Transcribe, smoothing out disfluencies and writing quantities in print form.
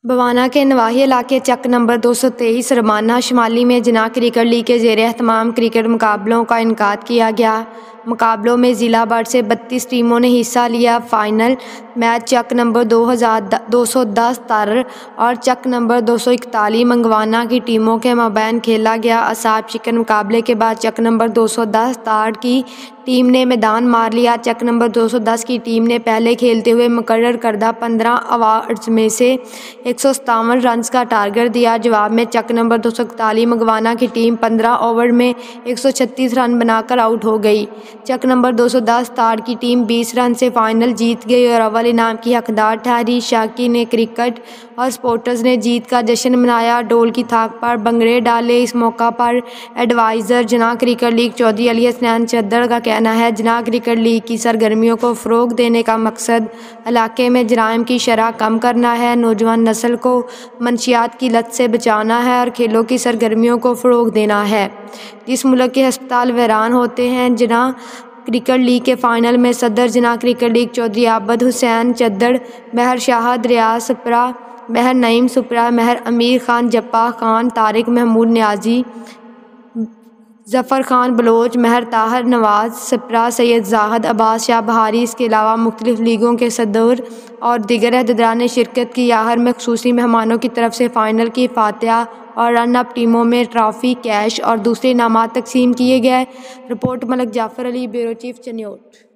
بوانا کے نواحی علاقے چک نمبر 223 رمانہ شمالی میں جناح کرکٹ لیگ کے زیر اہتمام کرکٹ مقابلوں کا انعقاد کیا گیا۔ مقابلوں میں ضلع بھر سے 32 ٹیموں نے حصہ لیا۔ فائنل میچ چک نمبر 210 تارڑ اور چک نمبر 241 منگوانا کی ٹیموں کے مابین کھیلا گیا۔ اعصاب شکن مقابلے کے بعد چک نمبر 210 تارڑ کی ٹیم نے میدان مار لیا۔ چک نمبر 210 کی ٹیم نے پہلے کھیلتے ہوئے مقرر کردہ 15 اوورز میں سے 157 رنز کا ٹارگٹ دیا۔ جواب میں چک نمبر 241 منگوانا کی ٹیم 15 اوور میں 136 رن بنا کر آؤٹ ہو گئی۔ چک نمبر 210 تارڑ کی ٹیم 20 رن سے فائنل جیت گئی اور اول انعام کی حقدار ٹھہری۔ شائقین کرکٹ اور سپورٹرز نے جیت کا جشن منایا، ڈھول کی تھاپ پر بھنگڑے ڈالے۔ اس موقع پر ایڈوائزر جناح کرکٹ لیگ چودھری علی حسنین چدر کا کہنا ہے، جناح کرکٹ لیگ کی سرگرمیوں کو فروغ دینے کا مقصد علاقے میں جرائم کی شرح کم کرنا ہے، نوجوان نسل کو منشیات کی لت سے بچانا ہے اور کھیلوں کی سرگرمیوں کو فروغ دینا ہے۔ جس ملک کے ہسپتال ویران ہوتے ہیں۔ جناح کرکٹ لیگ کے فائنل میں صدر جناح کرکٹ لیگ چودھری عابد حسین چدر، مہر شاہد ریاض سپرا، مہر نعیم سپرا، مہر امیر خان جپا خان، طارق محمود نیازی، ظفر خان بلوچ، مہر طاہر نواز سپرا، سید زاہد عباس شاہ بہاری، اس کے علاوہ مختلف لیگوں کے صدور اور دیگر عہدیداران نے شرکت کی۔ آخر میں خصوصی مہمانوں کی طرف سے فائنل کی فاتحہ اور رن اپ ٹیموں میں ٹرافی، کیش اور دوسرے انعامات تقسیم کیے گئے۔ رپورٹ ملک جعفر علی، بیورو چیف چنیوٹ۔